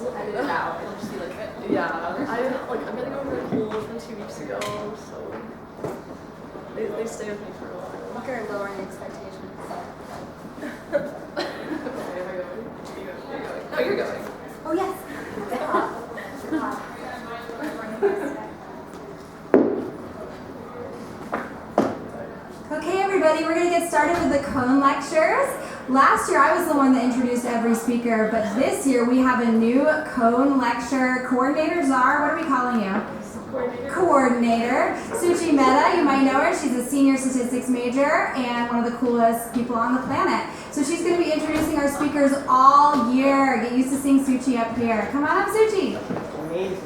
We'll edit it out. It'll just be like Yeah, I'm getting over a cold from 2 weeks ago, so they stay with me for a while. Look at lowering expectations. Okay, am I going? You're going. No, you're going. Oh yes. Okay, everybody, we're going to get started with the Kohn Lectures. Last year, I was the one that introduced every speaker, but this year we have a new Kohn Lecture coordinator. Czar, what are we calling you? Coordinator. Suchi Mehta, you might know her. She's a senior statistics major and one of the coolest people on the planet. So she's going to be introducing our speakers all year. Get used to seeing Suchi up here. Come on up, Suchi. Amazing.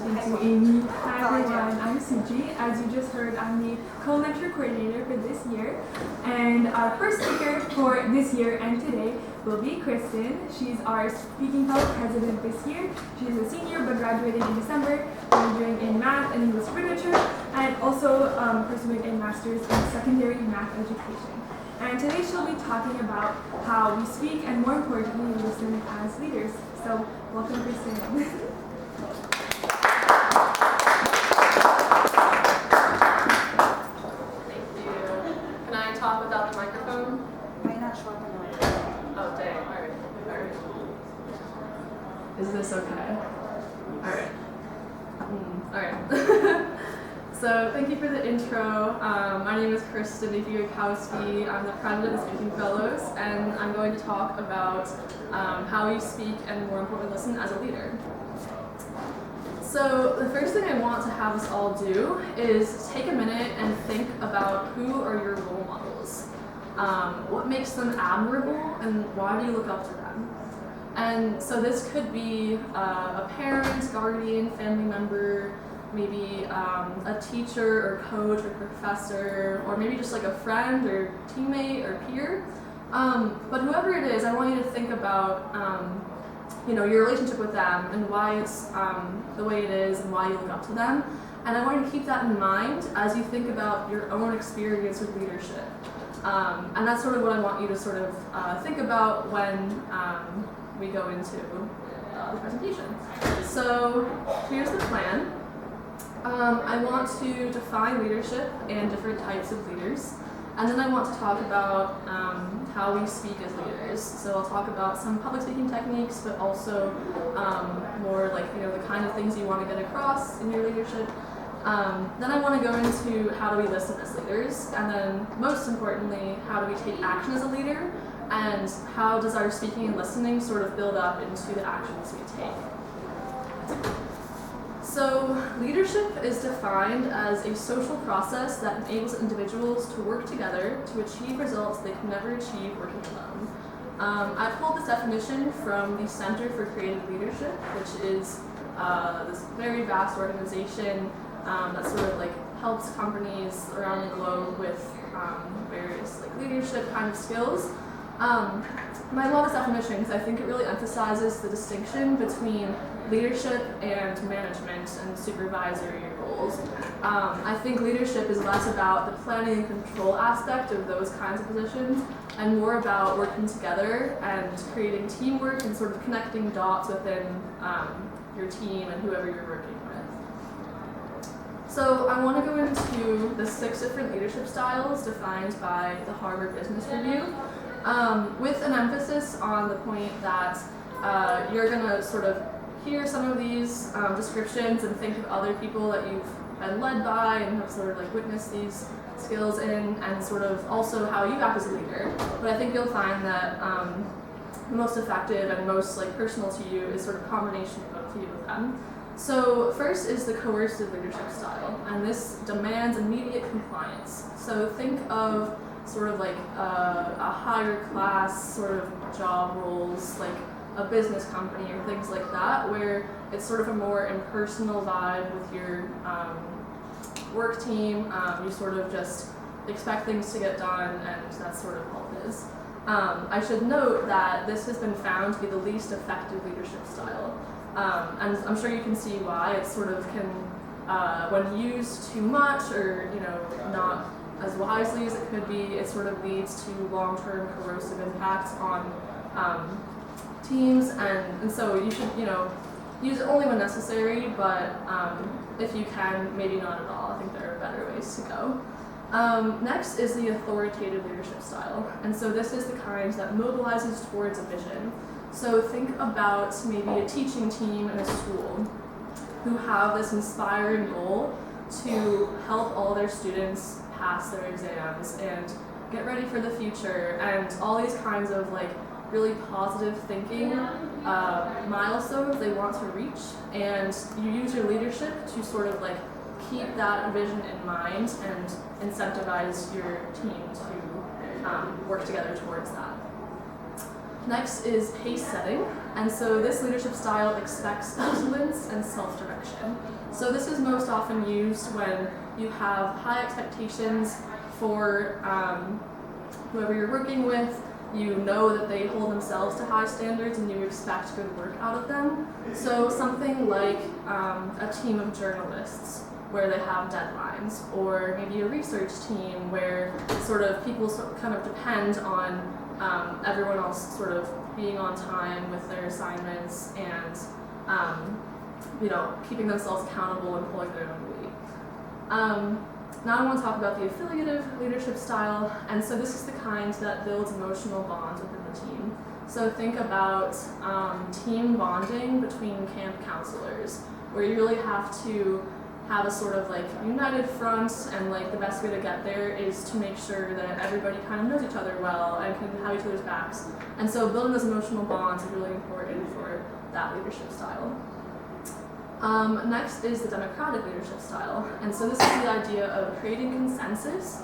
Thank you, Amy. Hi everyone, I'm Suji. As you just heard, I'm the Kohn Lecture coordinator for this year. And our first speaker for this year and today will be Christin. She's our speaking fellow president this year. She's a senior but graduated in December, majoring in math and English literature, and also pursuing a master's in secondary math education. And today she'll be talking about how we speak and, more importantly, listen as leaders. So welcome, Christin. Without the microphone? Might not show up in the microphone. Oh, dang. Alright. Is this okay? Alright. Alright. So, thank you for the intro. My name is Christin Napierkowski. I'm the president of Speaking Fellows, and I'm going to talk about how you speak and, more importantly, listen as a leader. So the first thing I want to have us all do is take a minute and think about who are your role models. What makes them admirable and why do you look up to them? And so this could be a parent, guardian, family member, maybe a teacher or coach or professor, or maybe just like a friend or teammate or peer. But whoever it is, I want you to think about your relationship with them and why it's the way it is and why you look up to them. And I want you to keep that in mind as you think about your own experience with leadership. And that's sort of what I want you to sort of think about when we go into the presentation. So here's the plan. I want to define leadership and different types of leaders. And then I want to talk about how we speak as leaders. So I'll talk about some public speaking techniques, but also more like the kind of things you want to get across in your leadership. Then I want to go into how do we listen as leaders, and then most importantly, how do we take action as a leader, and how does our speaking and listening sort of build up into the actions we take. So leadership is defined as a social process that enables individuals to work together to achieve results they can never achieve working alone. I pulled this definition from the Center for Creative Leadership, which is this very vast organization that sort of like helps companies around the globe with various like leadership kind of skills. And I love this definition because I think it really emphasizes the distinction between leadership and management and supervisory roles. I think leadership is less about the planning and control aspect of those kinds of positions and more about working together and creating teamwork and sort of connecting dots within your team and whoever you're working with. So I want to go into the 6 different leadership styles defined by the Harvard Business Review, with an emphasis on the point that you're going to sort of hear some of these descriptions and think of other people that you've been led by and have sort of like witnessed these skills in, and sort of also how you act as a leader. But I think you'll find that the most effective and most like personal to you is sort of a combination of a few of them. So first is the coercive leadership style, and this demands immediate compliance. So think of sort of like a higher class sort of job roles, like a business company or things like that, where it's sort of a more impersonal vibe with your work team. You sort of just expect things to get done, and that's sort of all it is. I should note that this has been found to be the least effective leadership style. And I'm sure you can see why. It sort of can, when used too much or not as wisely as it could be, it sort of leads to long-term corrosive impacts on teams, and so you should, use it only when necessary, but if you can, maybe not at all. I think there are better ways to go. Next is the authoritative leadership style, and so this is the kind that mobilizes towards a vision. So think about maybe a teaching team in a school who have this inspiring goal to help all their students pass their exams and get ready for the future, and all these kinds of really positive thinking milestones they want to reach, and you use your leadership to sort of keep that vision in mind and incentivize your team to work together towards that. Next is pace setting, and so this leadership style expects excellence and self-direction. So this is most often used when you have high expectations for whoever you're working with. You know that they hold themselves to high standards and you expect good work out of them. So something like a team of journalists where they have deadlines, or maybe a research team where sort of people kind of depend on everyone else sort of being on time with their assignments and keeping themselves accountable and pulling their own weight. Now I want to talk about the affiliative leadership style, and so this is the kind that builds emotional bonds within the team. So think about team bonding between camp counselors, where you really have to have a sort of united front, and the best way to get there is to make sure that everybody kind of knows each other well and can have each other's backs. And so building those emotional bonds is really important for that leadership style. Next is the democratic leadership style, and so this is the idea of creating consensus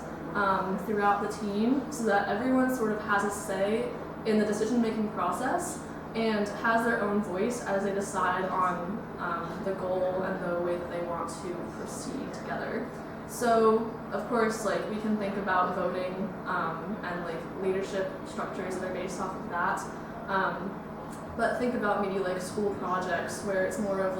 throughout the team so that everyone sort of has a say in the decision-making process and has their own voice as they decide on the goal and the way that they want to proceed together. So, of course, we can think about voting and leadership structures that are based off of that. But think about maybe school projects where it's more of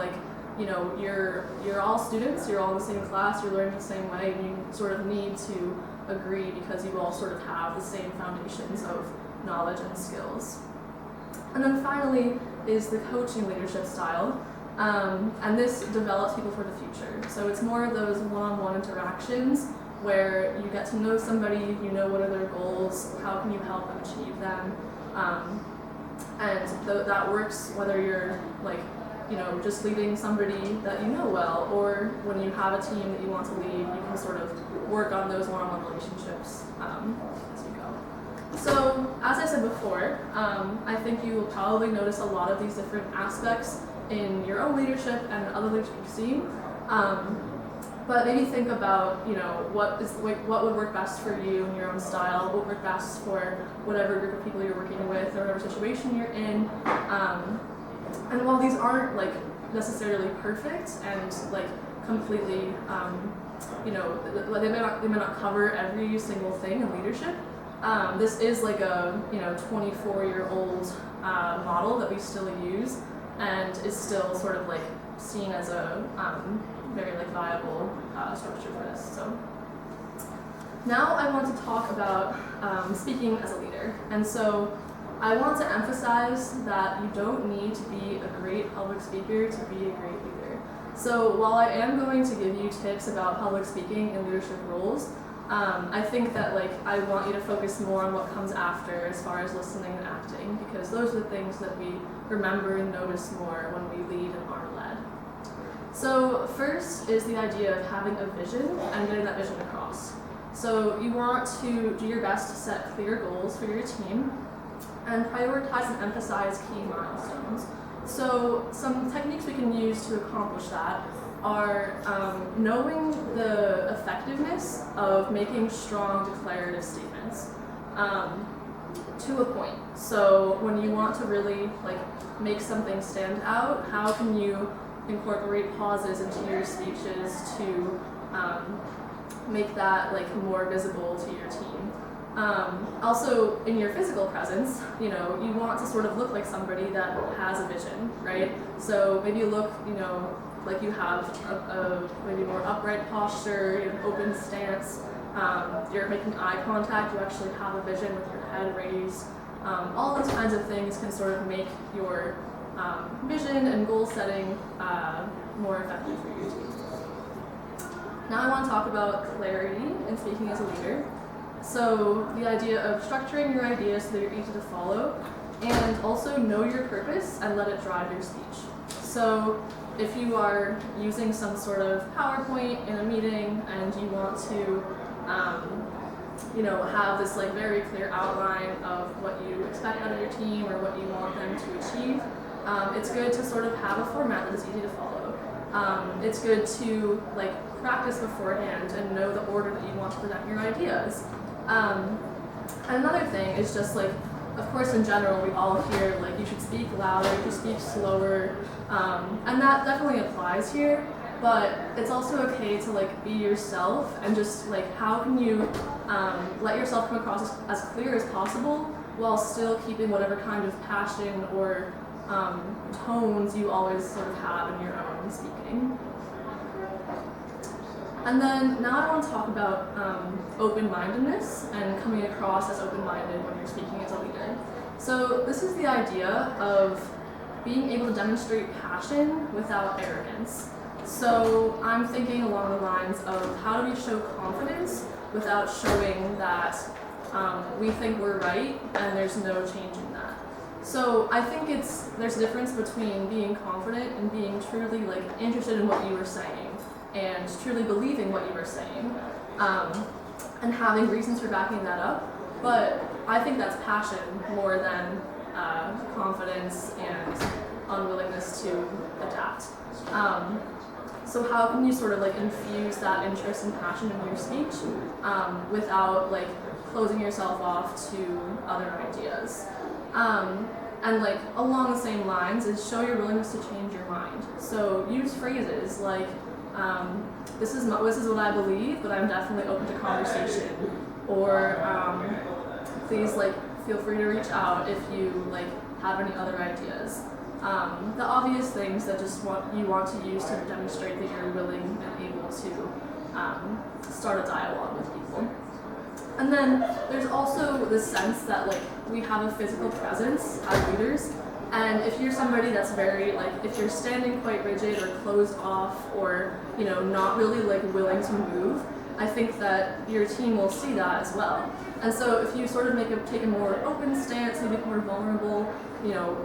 you're all students, you're all in the same class, you're learning the same way, and you sort of need to agree because you all sort of have the same foundations of knowledge and skills. And then finally is the coaching leadership style, and this develops people for the future. So it's more of those one-on-one interactions where you get to know somebody, you know what are their goals, how can you help them achieve them, and that works whether you're just leading somebody that you know well, or when you have a team that you want to lead, you can sort of work on those one-on-one relationships as you go. So, as I said before, I think you will probably notice a lot of these different aspects in your own leadership and other leadership you've seen. But maybe think about, what would work best for you in your own style, what would work best for whatever group of people you're working with or whatever situation you're in. And while these aren't necessarily perfect and completely, they may not cover every single thing in leadership. This is a 24-year-old model that we still use and is still sort of seen as a very viable structure for this. So now I want to talk about speaking as a leader, and so I want to emphasize that you don't need to be a great public speaker to be a great leader. So while I am going to give you tips about public speaking and leadership roles, I think that I want you to focus more on what comes after as far as listening and acting, because those are the things that we remember and notice more when we lead and are led. So first is the idea of having a vision and getting that vision across. So you want to do your best to set clear goals for your team and prioritize and emphasize key milestones. So some techniques we can use to accomplish that are knowing the effectiveness of making strong declarative statements to a point. So when you want to really make something stand out, how can you incorporate pauses into your speeches to make that more visible to your team? Also, in your physical presence, you want to sort of look like somebody that has a vision, right? So maybe you look, like you have a maybe more upright posture, you have an open stance, you're making eye contact, you actually have a vision with your head raised, All those kinds of things can sort of make your vision and goal setting more effective for your team. Now I want to talk about clarity in speaking as a leader. So the idea of structuring your ideas so that you're easy to follow, and also know your purpose and let it drive your speech. So if you are using some sort of PowerPoint in a meeting and you want to have this like very clear outline of what you expect out of your team or what you want them to achieve, it's good to sort of have a format that is easy to follow. It's good to like practice beforehand and know the order that you want to present your ideas. And another thing is just like, of course in general we all hear like you should speak louder, you should speak slower, and that definitely applies here, but it's also okay to like be yourself and just like how can you let yourself come across as clear as possible while still keeping whatever kind of passion or tones you always sort of have in your own speaking. And then now I want to talk about open-mindedness and coming across as open-minded when you're speaking as a leader. So this is the idea of being able to demonstrate passion without arrogance. So I'm thinking along the lines of how do we show confidence without showing that we think we're right and there's no change in that. So I think there's a difference between being confident and being truly like interested in what you were saying and truly believing what you were saying, and having reasons for backing that up. But I think that's passion more than confidence and unwillingness to adapt. So how can you sort of like infuse that interest and passion in your speech without like closing yourself off to other ideas? And like along the same lines is show your willingness to change your mind. So use phrases like, this is what I believe, but I'm definitely open to conversation. Or please like feel free to reach out if you like have any other ideas. The obvious things that you want to use to demonstrate that you're willing and able to start a dialogue with people. And then there's also the sense that like we have a physical presence as leaders. And if you're somebody that's very, like, if you're standing quite rigid or closed off or, not really, like, willing to move, I think that your team will see that as well. And so if you sort of take a more open stance, maybe more vulnerable,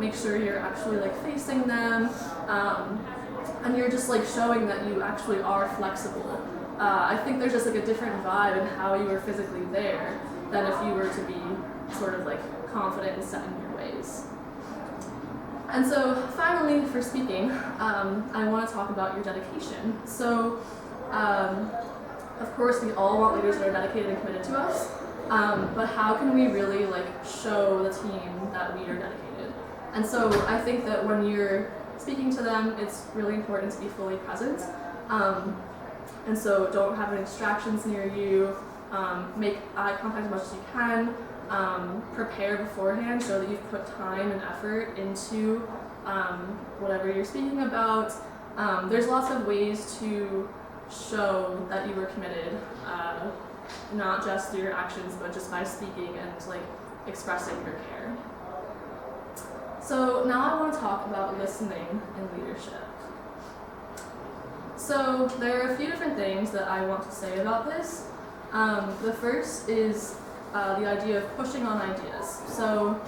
make sure you're actually, like, facing them, and you're just, like, showing that you actually are flexible. I think there's just, like, a different vibe in how you are physically there than if you were to be sort of, like, confident and set in your ways. And so finally, for speaking, I want to talk about your dedication. So, of course, we all want leaders that are dedicated and committed to us, but how can we really show the team that we are dedicated? And so I think that when you're speaking to them, it's really important to be fully present. And so don't have any distractions near you, make eye contact as much as you can, prepare beforehand, show that you've put time and effort into whatever you're speaking about. There's lots of ways to show that you were committed, not just through your actions, but just by speaking and expressing your care. So now I want to talk about listening and leadership. So there are a few different things that I want to say about this. The first is the idea of pushing on ideas. So,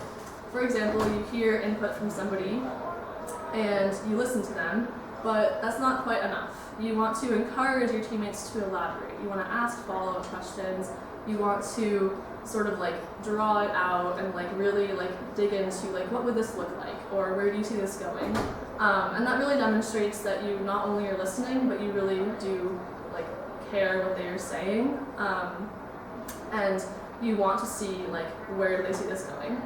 for example, you hear input from somebody and you listen to them, but that's not quite enough. You want to encourage your teammates to elaborate. You want to ask follow-up questions. You want to sort of draw it out and really dig into what would this look like, or where do you see this going? And that really demonstrates that you not only are listening, but you really do care what they are saying, and you want to see where do they see this going.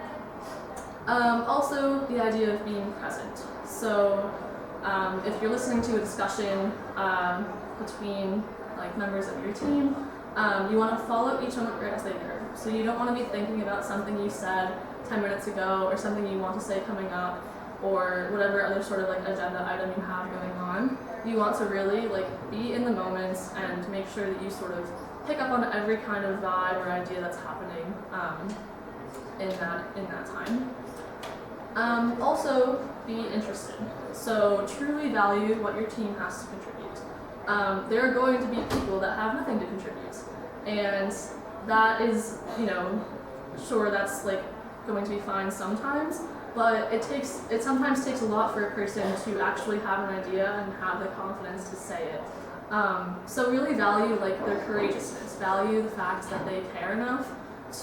Also, the idea of being present. So if you're listening to a discussion between members of your team, you want to follow each one as they occur. So you don't want to be thinking about something you said 10 minutes ago, or something you want to say coming up, or whatever other sort of agenda item you have going on. You want to really be in the moment and make sure that you sort of pick up on every kind of vibe or idea that's happening. in that time. Also, be interested. So truly value what your team has to contribute. There are going to be people that have nothing to contribute, and that is, sure, that's like going to be fine sometimes, but it sometimes takes a lot for a person to actually have an idea and have the confidence to say it. So really value like their courageousness, value the fact that they care enough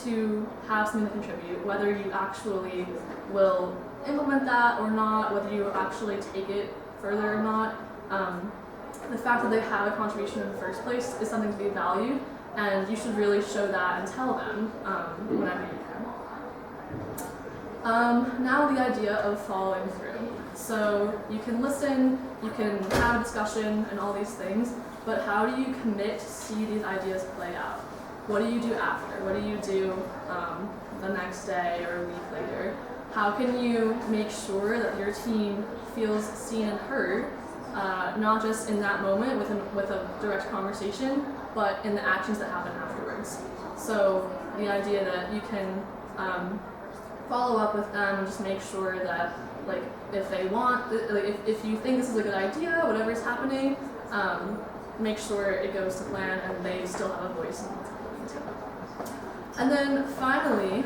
to have something to contribute, whether you actually will implement that or not, whether you actually take it further or not. The fact that they have a contribution in the first place is something to be valued, and you should really show that and tell them whenever you can. Now the idea of following through. So you can listen, you can have a discussion and all these things, but how do you commit to see these ideas play out? What do you do after? What do you do the next day or a week later? How can you make sure that your team feels seen and heard, not just in that moment with a direct conversation, but in the actions that happen afterwards? So the idea that you can follow up with them and just make sure that, like, if they want, like, if you think this is a good idea, whatever is happening, make sure it goes to plan and they still have a voice in what's happening too. And then finally,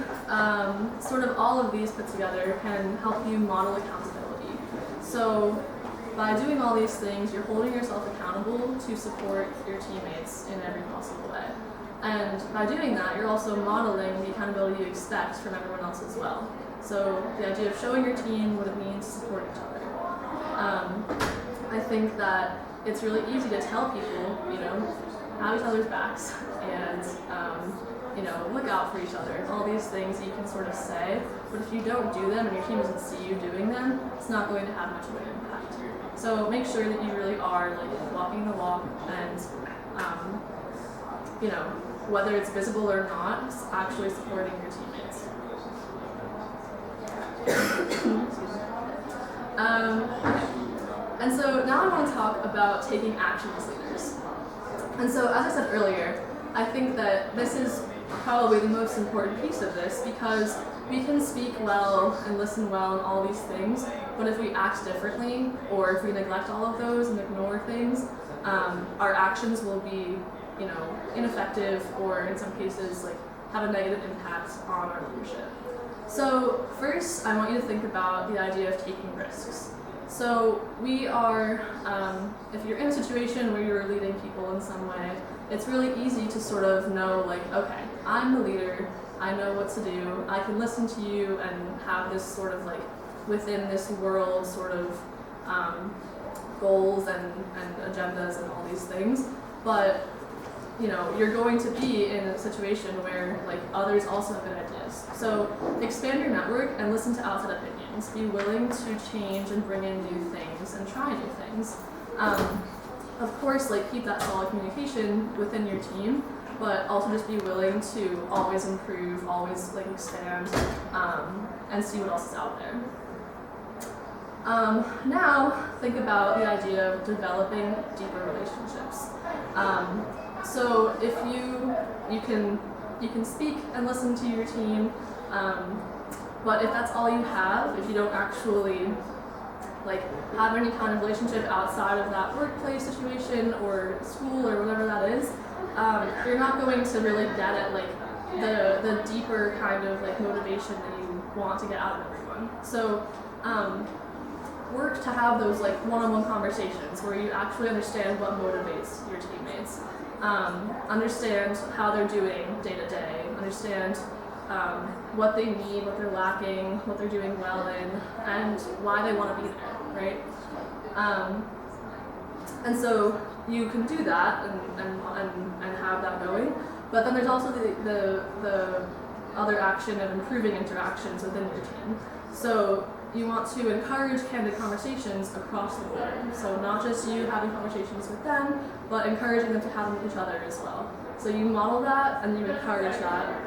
sort of all of these put together can help you model accountability. So by doing all these things, you're holding yourself accountable to support your teammates in every possible way. And by doing that, you're also modeling the accountability you expect from everyone else as well. So the idea of showing your team what it means to support each other. I think that it's really easy to tell people, have each other's backs and, look out for each other. And all these things you can sort of say, but if you don't do them and your team doesn't see you doing them, it's not going to have much of an impact. So make sure that you really are like walking the walk and, whether it's visible or not, actually supporting your teammates. And so now I want to talk about taking action as leaders. And so as I said earlier, I think that this is probably the most important piece of this, because we can speak well and listen well and all these things, but if we act differently, or if we neglect all of those and ignore things, our actions will be ineffective, or in some cases like have a negative impact on our leadership. So first, I want you to think about the idea of taking risks. So we are, if you're in a situation where you're leading people in some way, it's really easy to sort of know, like, okay, I'm the leader, I know what to do, I can listen to you and have this sort of like within this world sort of goals and agendas and all these things. But you're going to be in a situation where like others also have good ideas. So expand your network and listen to outside opinions. Be willing to change and bring in new things and try new things. Of course, like keep that solid communication within your team, but also just be willing to always improve, always like expand, and see what else is out there. Now think about the idea of developing deeper relationships. So if you can speak and listen to your team, but if that's all you have, if you don't actually like have any kind of relationship outside of that workplace situation or school or whatever that is, you're not going to really get at like the deeper kind of like motivation that you want to get out of everyone. So work to have those like one-on-one conversations where you actually understand what motivates your teammates. Understand how they're doing day to day, understand what they need, what they're lacking, what they're doing well in, and why they want to be there, right? And so you can do that and have that going, but then there's also the other action of improving interactions within your team. So you want to encourage candid conversations across the board. So not just you having conversations with them, but encouraging them to have them with each other as well. So you model that and you encourage that.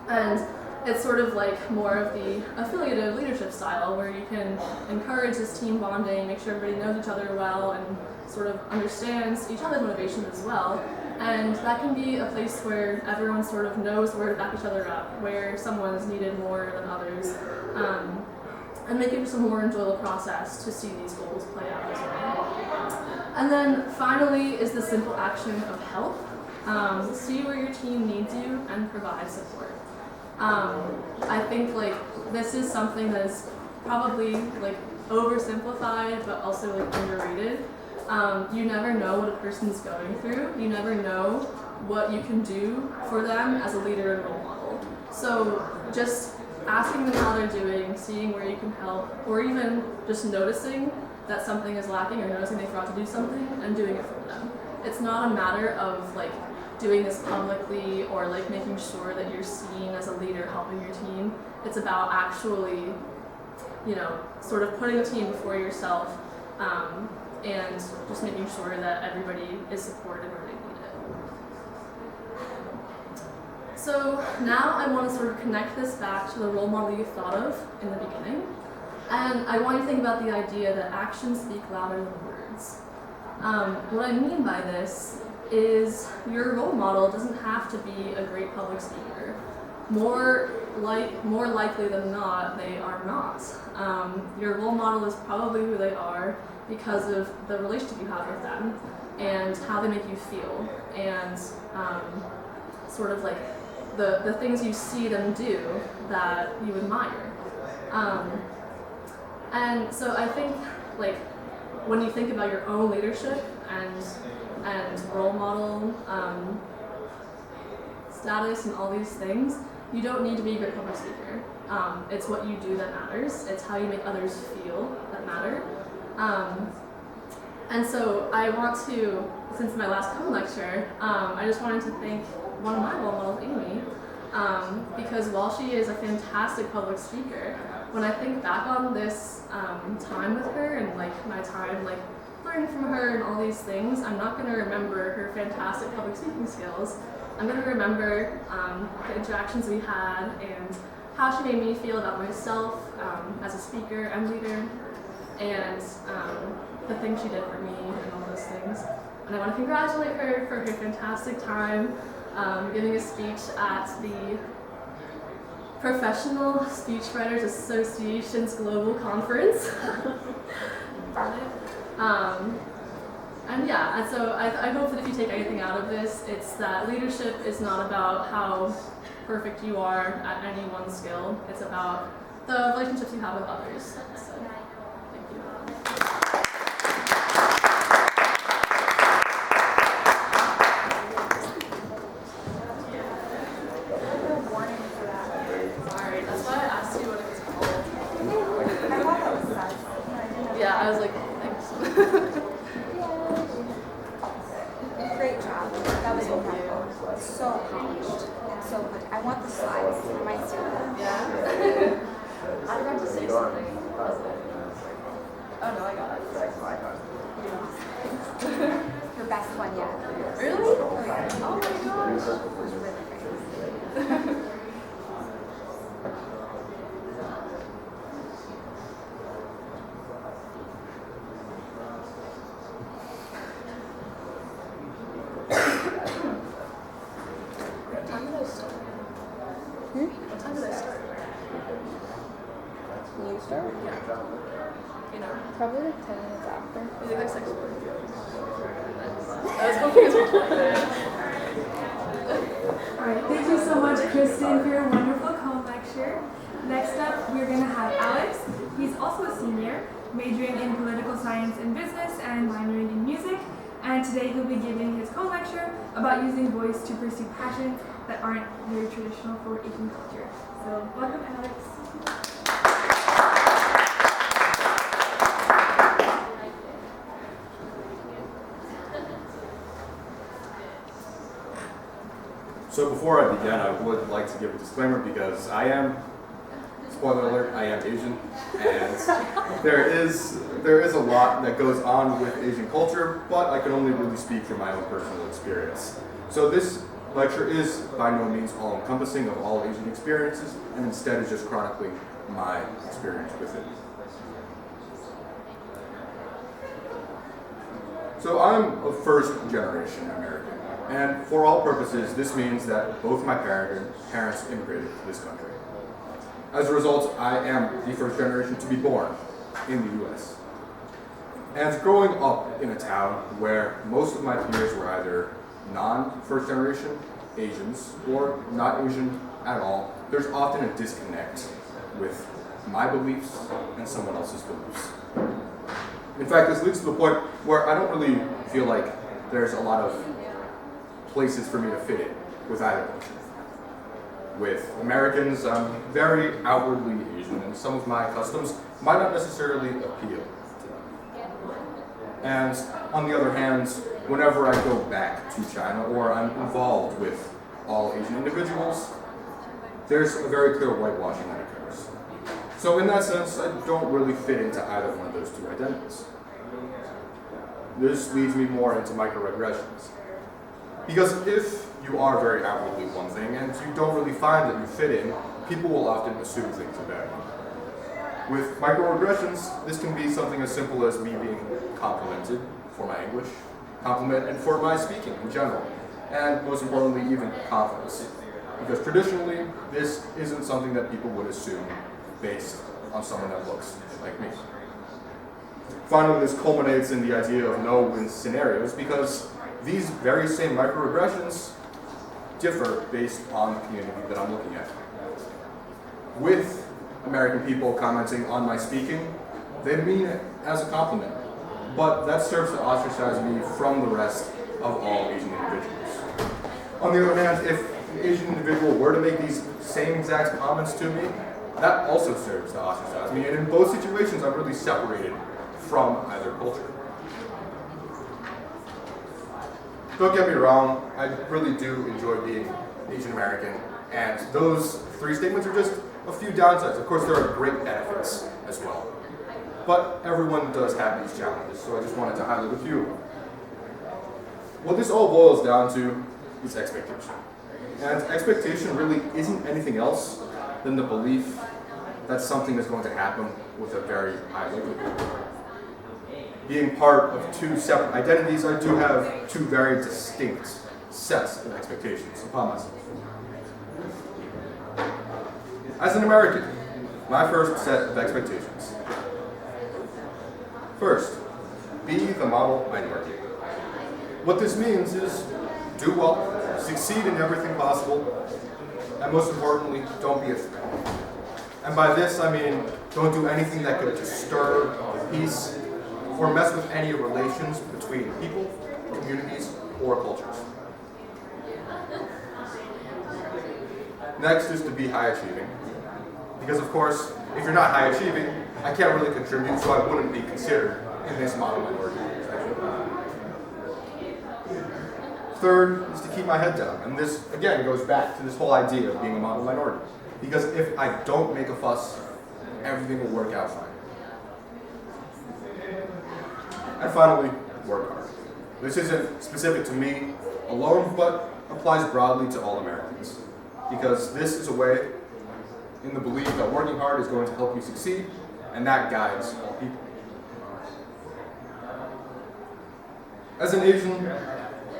And it's sort of like more of the affiliative leadership style where you can encourage this team bonding, make sure everybody knows each other well and sort of understands each other's motivations as well. And that can be a place where everyone sort of knows where to back each other up, where someone is needed more than others, and make it just a more enjoyable process to see these goals play out as well. And then finally is the simple action of help. See where your team needs you and provide support. I think like this is something that is probably like oversimplified but also like underrated. You never know what a person's going through. You never know what you can do for them as a leader and role model. So just asking them how they're doing, seeing where you can help, or even just noticing that something is lacking or noticing they forgot to do something and doing it for them. It's not a matter of like doing this publicly or like making sure that you're seen as a leader helping your team. It's about actually, you know, sort of putting the team before yourself, and just making sure that everybody is supported where they need it. So now I want to sort of connect this back to the role model you thought of in the beginning. And I want you to think about the idea that actions speak louder than words. What I mean by this is your role model doesn't have to be a great public speaker. More likely than not, they are not. Your role model is probably who they are because of the relationship you have with them and how they make you feel and sort of like the things you see them do that you admire. And so I think like when you think about your own leadership and role model status and all these things, you don't need to be a great public speaker. It's what you do that matters. It's how you make others feel that matter. And so I want to, since my last Kohn lecture, I just wanted to thank one of my role models, Amy, because while she is a fantastic public speaker, when I think back on this time with her and like my time like learning from her and all these things, I'm not going to remember her fantastic public speaking skills. I'm going to remember the interactions we had and how she made me feel about myself as a speaker and leader, and the things she did for me and all those things. And I want to congratulate her for her fantastic time giving a speech at the Professional Speechwriters Association's Global Conference. And yeah, and so I hope that if you take anything out of this, it's that leadership is not about how perfect you are at any one skill. It's about the relationships you have with others. So, thank you. Sorry, that's why I asked you what it was called. I thought that was sad. Yeah, I was like, thanks. Great job. That was wonderful. So polished and so good. I want the slides. Am I seeing them? Yeah. I forgot to say something. Oh no, I got it. Your best one yet. Really? Oh, yeah. Oh my gosh. It was really great. What time did I start? Can you start? Yeah. You know, Probably like 10 minutes after. I think that's 6:40. I was hoping it was Alright, thank you so much, Christin, for your wonderful Kohn lecture. Next up, we're going to have Alex. He's also a senior, majoring in political science and business and minoring in music. And today he'll be giving his Kohn lecture about using voice to pursue passions that aren't very traditional for Asian culture. So, welcome, Alex. So before I begin, I would like to give a disclaimer because I am, spoiler alert, I am Asian, and there is a lot that goes on with Asian culture, but I can only really speak from my own personal experience. So this lecture is by no means all-encompassing of all Asian experiences, and instead is just chronicling my experience with it. So I'm a first-generation American. And for all purposes, this means that both my parents immigrated to this country. As a result, I am the first generation to be born in the US. And growing up in a town where most of my peers were either non-first generation Asians or not Asian at all, there's often a disconnect with my beliefs and someone else's beliefs. In fact, this leads to the point where I don't really feel like there's a lot of places for me to fit in with either culture. With Americans, I'm very outwardly Asian, and some of my customs might not necessarily appeal to them. And on the other hand, whenever I go back to China or I'm involved with all Asian individuals, there's a very clear whitewashing that occurs. So in that sense, I don't really fit into either one of those two identities. This leads me more into microaggressions. Because if you are very outwardly one thing and you don't really find that you fit in, people will often assume things about you. With microaggressions, this can be something as simple as me being complimented for my English, compliment and for my speaking in general, and most importantly, even confidence. Because traditionally, this isn't something that people would assume based on someone that looks like me. Finally, this culminates in the idea of no-win scenarios because these very same microaggressions differ based on the community that I'm looking at. With American people commenting on my speaking, they mean it as a compliment, but that serves to ostracize me from the rest of all Asian individuals. On the other hand, if an Asian individual were to make these same exact comments to me, that also serves to ostracize me, and in both situations I'm really separated from either culture. Don't get me wrong, I really do enjoy being Asian American, and those three statements are just a few downsides. Of course, there are great benefits as well. But everyone does have these challenges, so I just wanted to highlight a few of them. What this all boils down to is expectation. And expectation really isn't anything else than the belief that something is going to happen with a very high likelihood. Being part of two separate identities, I do have two very distinct sets of expectations upon myself. As an American, my first set of expectations. First, be the model minority. What this means is do well, succeed in everything possible, and most importantly, don't be a threat. And by this, I mean don't do anything that could disturb peace or mess with any relations between people, communities, or cultures. Next is to be high achieving. Because of course, if you're not high achieving, I can't really contribute, so I wouldn't be considered in this model minority section. Third is to keep my head down. And this, again, goes back to this whole idea of being a model minority. Because if I don't make a fuss, everything will work out fine. And finally, work hard. This isn't specific to me alone, but applies broadly to all Americans. Because this is a way, in the belief that working hard is going to help you succeed, and that guides all people. As an Asian,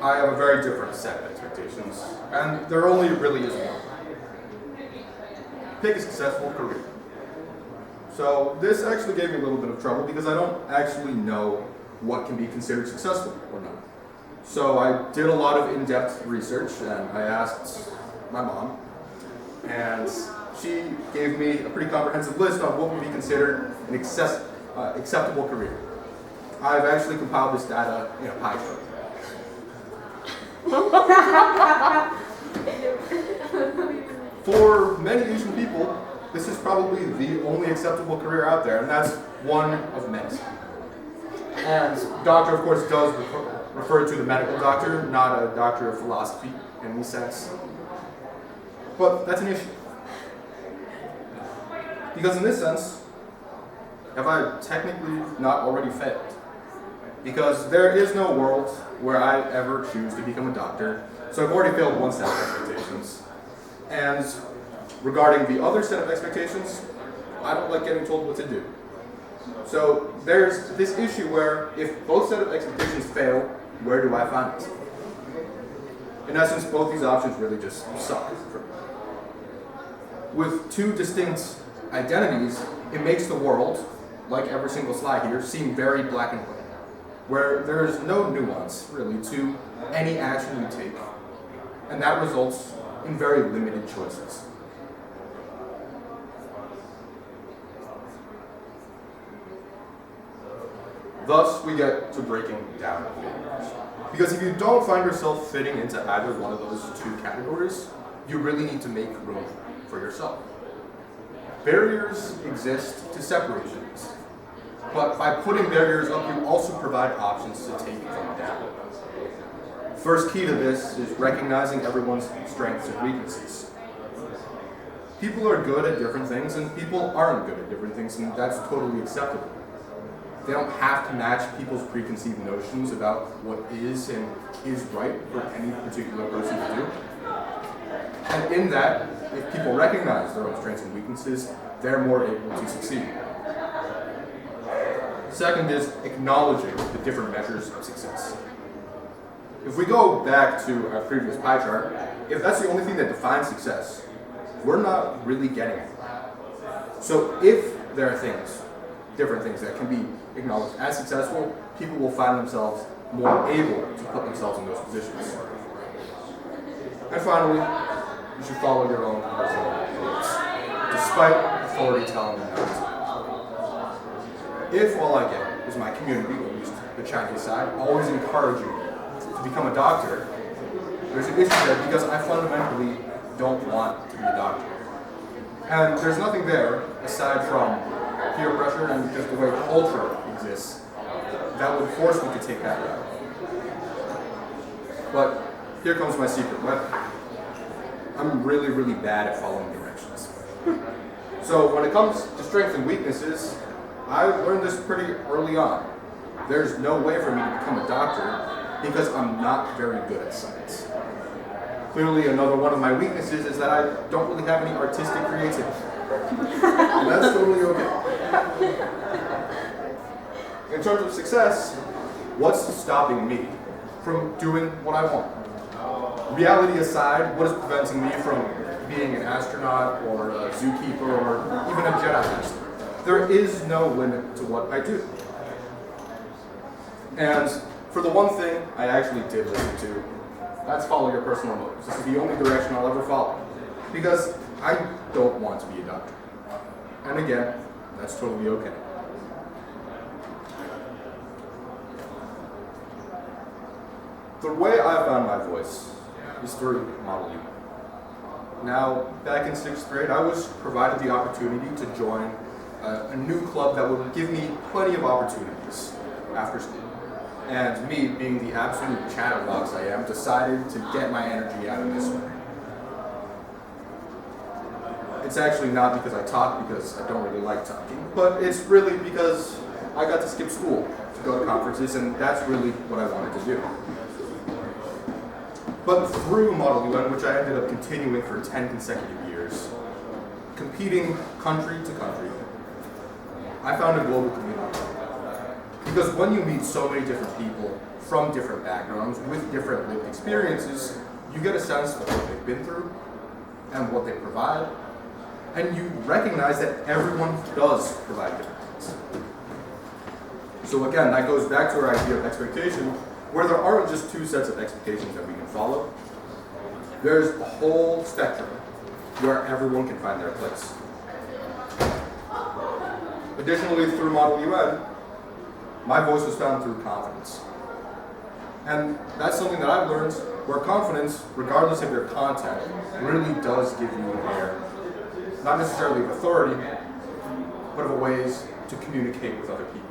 I have a very different set of expectations, and there only really is one. Pick a successful career. So this actually gave me a little bit of trouble because I don't actually know what can be considered successful or not. So I did a lot of in-depth research, and I asked my mom, and she gave me a pretty comprehensive list on what would be considered an acceptable career. I've actually compiled this data in a pie chart. For many Asian people, this is probably the only acceptable career out there, and that's one of many. And doctor, of course, does refer to the medical doctor, not a doctor of philosophy in any sense. But that's an issue. Because in this sense, have I technically not already failed? Because there is no world where I ever choose to become a doctor, so I've already failed one set of expectations. And regarding the other set of expectations, I don't like getting told what to do. So there's this issue where if both set of expectations fail, where do I find it? In essence, both these options really just suck for me. With two distinct identities, it makes the world, like every single slide here, seem very black and white, where there is no nuance, really, to any action you take, and that results in very limited choices. Thus, we get to breaking down barriers. Because if you don't find yourself fitting into either one of those two categories, you really need to make room for yourself. Barriers exist to separate things, but by putting barriers up, you also provide options to take them down. First key to this is recognizing everyone's strengths and weaknesses. People are good at different things, and people aren't good at different things, and that's totally acceptable. They don't have to match people's preconceived notions about what is and is right for any particular person to do. And in that, if people recognize their own strengths and weaknesses, they're more able to succeed. Second is acknowledging the different measures of success. If we go back to our previous pie chart, if that's the only thing that defines success, we're not really getting it. So if there are things, different things that can be acknowledged as successful, people will find themselves more able to put themselves in those positions. And finally, you should follow your own personal beliefs, despite authority telling you not to. If all I get is my community, or at least the Chinese side, always encouraging me to become a doctor, there's an issue there because I fundamentally don't want to be a doctor. And there's nothing there, aside from peer pressure and just the way culture exists, that would force me to take that route. But here comes my secret weapon. I'm really, really bad at following directions. So when it comes to strengths and weaknesses, I learned this pretty early on. There's no way for me to become a doctor because I'm not very good at science. Clearly, another one of my weaknesses is that I don't really have any artistic creativity. And that's totally okay. In terms of success, what's stopping me from doing what I want? Reality aside, what is preventing me from being an astronaut or a zookeeper or even a Jedi Master? There is no limit to what I do. And for the one thing I actually did listen to, that's follow your personal motives. This is the only direction I'll ever follow. Because I don't want to be a doctor. And again, that's totally okay. The way I found my voice is through Model U. Now, back in 6th grade, I was provided the opportunity to join a new club that would give me plenty of opportunities after school. And me, being the absolute chatterbox I am, decided to get my energy out of this way. It's actually not because I talk, because I don't really like talking, but it's really because I got to skip school to go to conferences, and that's really what I wanted to do. But through Model UN, which I ended up continuing for 10 consecutive years, competing country to country, I found a global community. Because when you meet so many different people from different backgrounds with different lived experiences, you get a sense of what they've been through and what they provide, and you recognize that everyone does provide different things. So again, that goes back to our idea of expectation, where there aren't just two sets of expectations that we can follow. There's a whole spectrum where everyone can find their place. Additionally, through Model UN, my voice was found through confidence. And that's something that I've learned, where confidence, regardless of your content, really does give you an air, not necessarily of authority, but of ways to communicate with other people.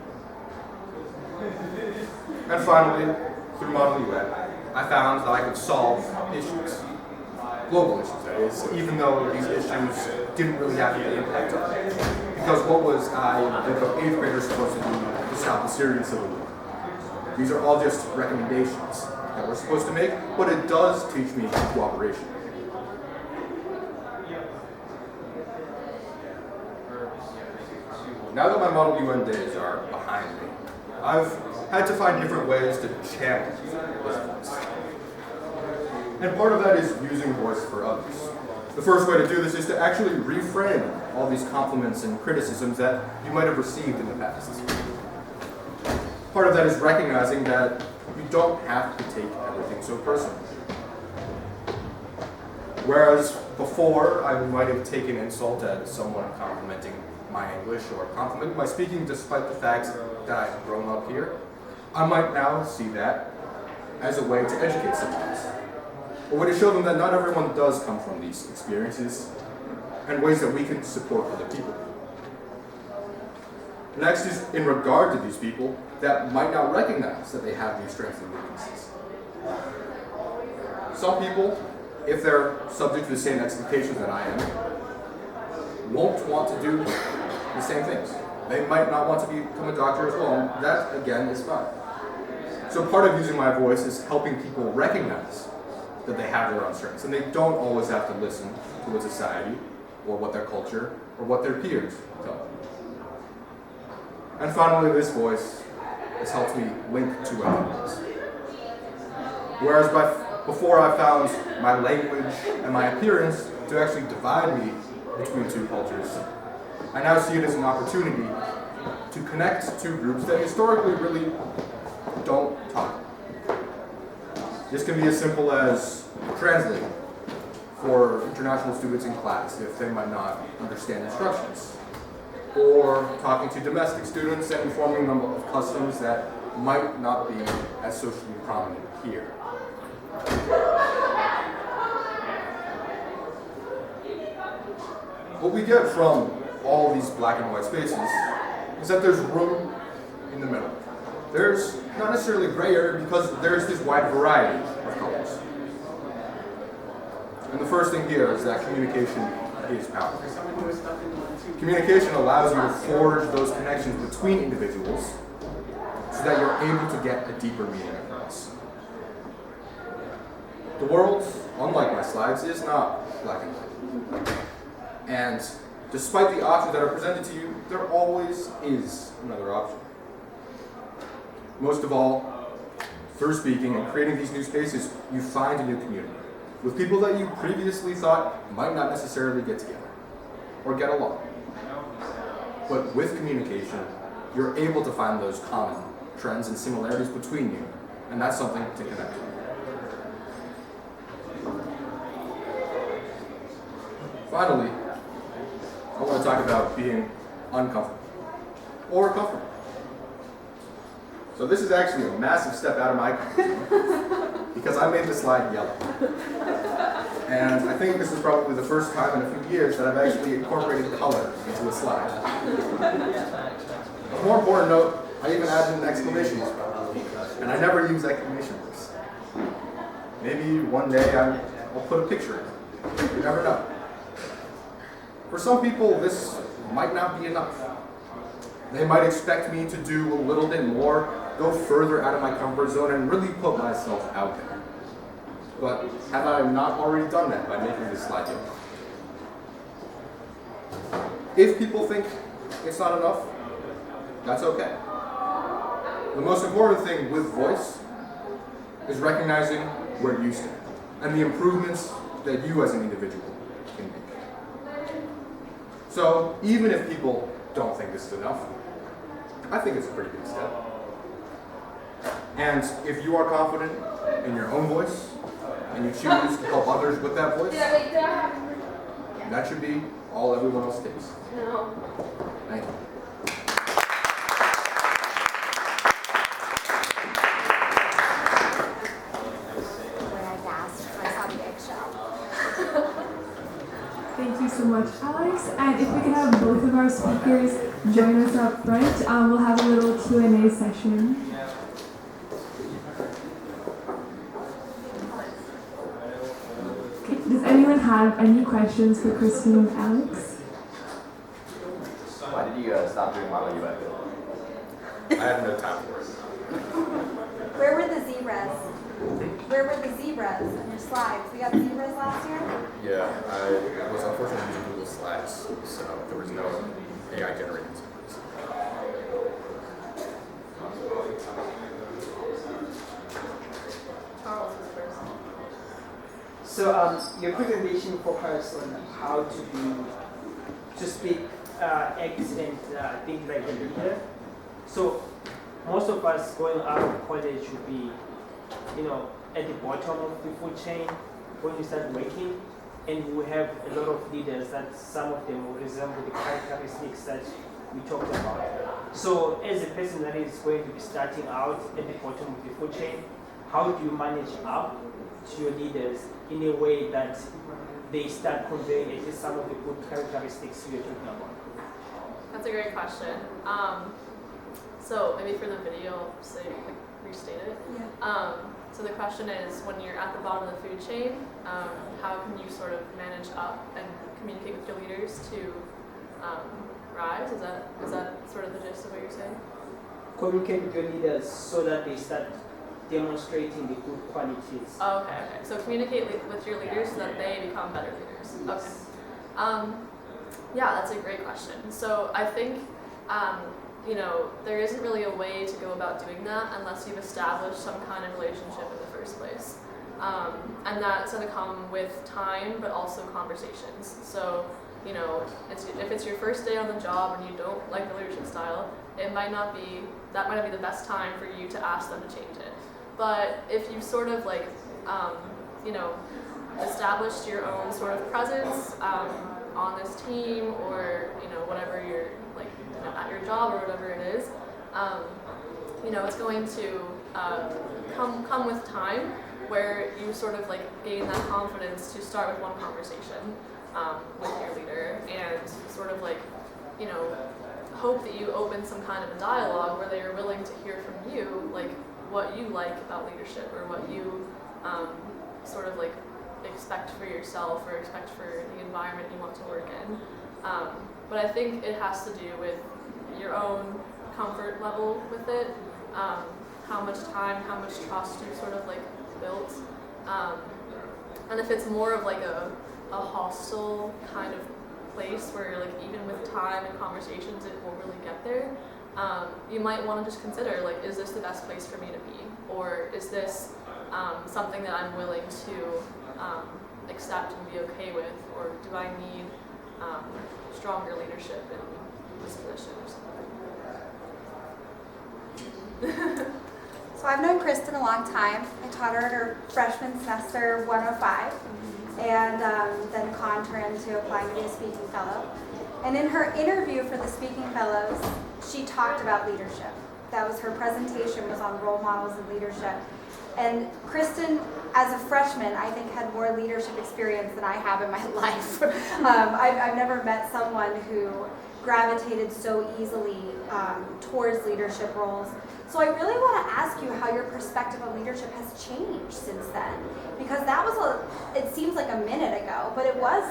And finally, through Model UN, I found that I could solve issues. Global issues, that is, even though these issues didn't really have any impact on me. Because what was I, like an 8th grader, supposed to do to stop the Syrian civil war? These are all just recommendations that we're supposed to make, but it does teach me cooperation. Now that my Model UN days are behind me, I've had to find different ways to channel this voice. And part of that is using voice for others. The first way to do this is to actually reframe all these compliments and criticisms that you might have received in the past. Part of that is recognizing that you don't have to take everything so personally. Whereas before, I might have taken insult at someone complimenting my English or complimenting my speaking despite the fact that I've grown up here, I might now see that as a way to educate someone else. A way to show them that not everyone does come from these experiences, and ways that we can support other people. Next is in regard to these people that might not recognize that they have these strengths and weaknesses. Some people, if they're subject to the same expectations that I am, won't want to do the same things. They might not want to become a doctor as well, and that, again, is fine. So part of using my voice is helping people recognize that they have their own strengths, and they don't always have to listen to what society, or what their culture, or what their peers tell them. And finally, this voice has helped me link to others. Whereas before I found my language and my appearance to actually divide me between two cultures, I now see it as an opportunity to connect two groups that historically really don't talk. This can be as simple as translating for international students in class if they might not understand instructions, or talking to domestic students and informing them of customs that might not be as socially prominent here. What we get from all these black and white spaces is that there's room in the middle. There's not necessarily gray area because there's this wide variety of colors. And the first thing here is that communication is power. Communication allows you to forge those connections between individuals so that you're able to get a deeper meaning across. The world, unlike my slides, is not black and white. And despite the options that are presented to you, there always is another option. Most of all, through speaking and creating these new spaces, you find a new community with people that you previously thought might not necessarily get together or get along. But with communication, you're able to find those common trends and similarities between you, and that's something to connect with. Finally, I want to talk about being uncomfortable or comfortable. So this is actually a massive step out of my comfort zone because I made the slide yellow. And I think this is probably the first time in a few years that I've actually incorporated color into a slide. A more important note, I even added an exclamation mark. And I never use exclamation marks. Maybe one day I'll put a picture in it. You never know. For some people, this might not be enough. They might expect me to do a little bit more, go further out of my comfort zone, and really put myself out there. But have I not already done that by making this slide yellow? If people think it's not enough, that's okay. The most important thing with voice is recognizing where you stand and the improvements that you as an individual can make. So even if people don't think this is enough, I think it's a pretty good step. And if you are confident in your own voice and you choose to help others with that voice, that should be all everyone else takes. No. Thank you. Thank you so much, Alex. And if we can have both of our speakers join us up front, we'll have a little Q&A session. Okay, does anyone have any questions for Christin and Alex? Why did you stop doing model UX? I had no time for it. Where were the zebras? Where were the zebras on your slides? We got zebras last year? Yeah, I was unfortunately using Google Slides, so there was no AI generated slides. Charles was first. your presentation focused on how to speak, act, and think like a leader. So most of us going out of college should be, at the bottom of the food chain when we start working, and we have a lot of leaders that some of them will resemble the characteristics that we talked about. So as a person that is going to be starting out at the bottom of the food chain, how do you manage up to your leaders in a way that they start conveying at least some of the good characteristics you're talking about? That's a great question. So maybe for the video, restate it. Yeah. So the question is, when you're at the bottom of the food chain, how can you sort of manage up and communicate with your leaders to rise? Is that sort of the gist of what you're saying? Communicate with your leaders so that they start demonstrating the good qualities. Oh, okay. So communicate with your leaders so that they become better leaders. Okay. Yeah, that's a great question. So I think, there isn't really a way to go about doing that unless you've established some kind of relationship in the first place. And that's going to come with time, but also conversations. So, if it's your first day on the job and you don't like the leadership style, that might not be the best time for you to ask them to change it. But if you sort of established your own sort of presence on this team, or whatever you're at your job or whatever it is, it's going to come with time where you sort of gain that confidence to start with one conversation with your leader and sort of hope that you open some kind of a dialogue where they are willing to hear from you what you like about leadership, or what you sort of expect for yourself or expect for the environment you want to work in. But I think it has to do with your own comfort level with it, how much time, how much trust you've sort of built. And if it's more of a hostile kind of place where even with time and conversations it won't really get there, you might want to just consider is this the best place for me to be, or is this something that I'm willing to accept and be okay with, or do I need stronger leadership in this position or something? So I've known Christin a long time. I taught her at her freshman semester 105, and then conned her into applying to be a speaking fellow. And in her interview for the Speaking Fellows, she talked about leadership. That was her presentation, was on role models and leadership. And Christin, as a freshman, I think had more leadership experience than I have in my life. I've never met someone who gravitated so easily towards leadership roles. So I really want to ask you how your perspective of leadership has changed since then. Because that was it seems like a minute ago, but it was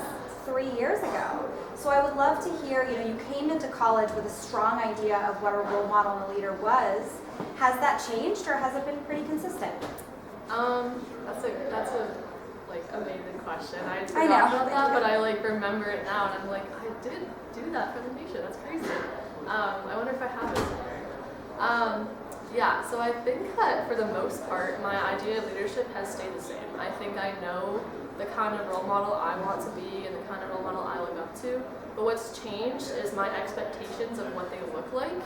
3 years ago. So I would love to hear, you came into college with a strong idea of what a role model and a leader was. Has that changed, or has it been pretty consistent? That's a amazing question. I I know. forgot about that, but I remember it now, and I'm I did do that presentation. That's crazy. I wonder if I have it somewhere. Yeah, so I think that for the most part, my idea of leadership has stayed the same. I think I know the kind of role model I want to be and the kind of role model I look up to. But what's changed is my expectations of what they look like.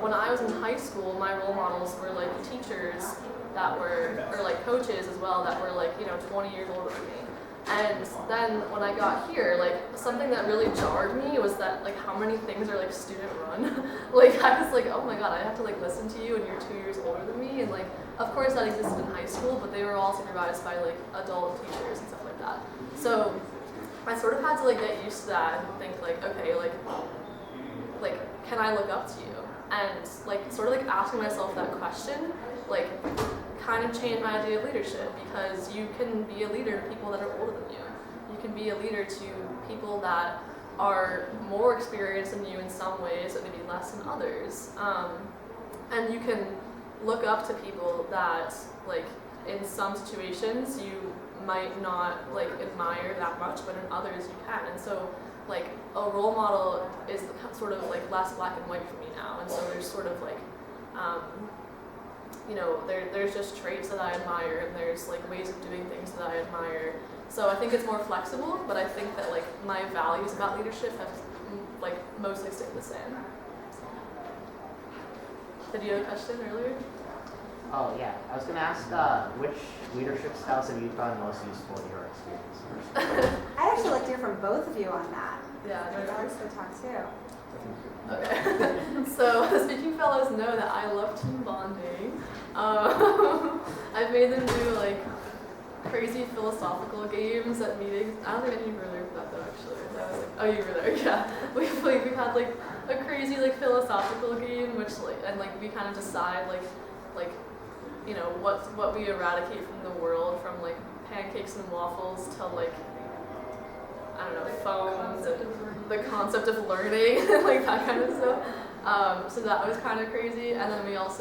When I was in high school, my role models were teachers that were, or coaches as well, that were 20 years older than me. And then when I got here, something that really jarred me was that how many things are student run. I was oh my god, I have to listen to you and you're 2 years older than me. And of course that existed in high school, but they were all supervised by adult teachers and stuff like that. So I sort of had to get used to that and think okay, can I look up to you? And sort of asking myself that question, kind of changed my idea of leadership, because you can be a leader to people that are older than you. You can be a leader to people that are more experienced than you in some ways, and maybe less than others. And you can look up to people that, in some situations you might not admire that much, but in others you can. And so a role model is sort of less black and white for me now, and so there's sort of you know, there's just traits that I admire, and there's like ways of doing things that I admire. So I think it's more flexible, but I think that like my values about leadership have like mostly stayed the same. Did you have a question earlier? Oh yeah, I was gonna ask which leadership styles have you found most useful in your experience? I actually like to hear from both of you on that. Yeah, I'd like to talk too. Okay. So speaking fellows know that I love team bonding. I've made them do like crazy philosophical games at meetings. I don't think any of you were there for that though, actually. That was like, oh, you were there, yeah. We've had like a crazy like philosophical game, which like, and like we kind of decide like you know what we eradicate from the world, from like pancakes and waffles to like, I don't know, phones and the concept of learning, like that kind of stuff. So that was kind of crazy. And then we also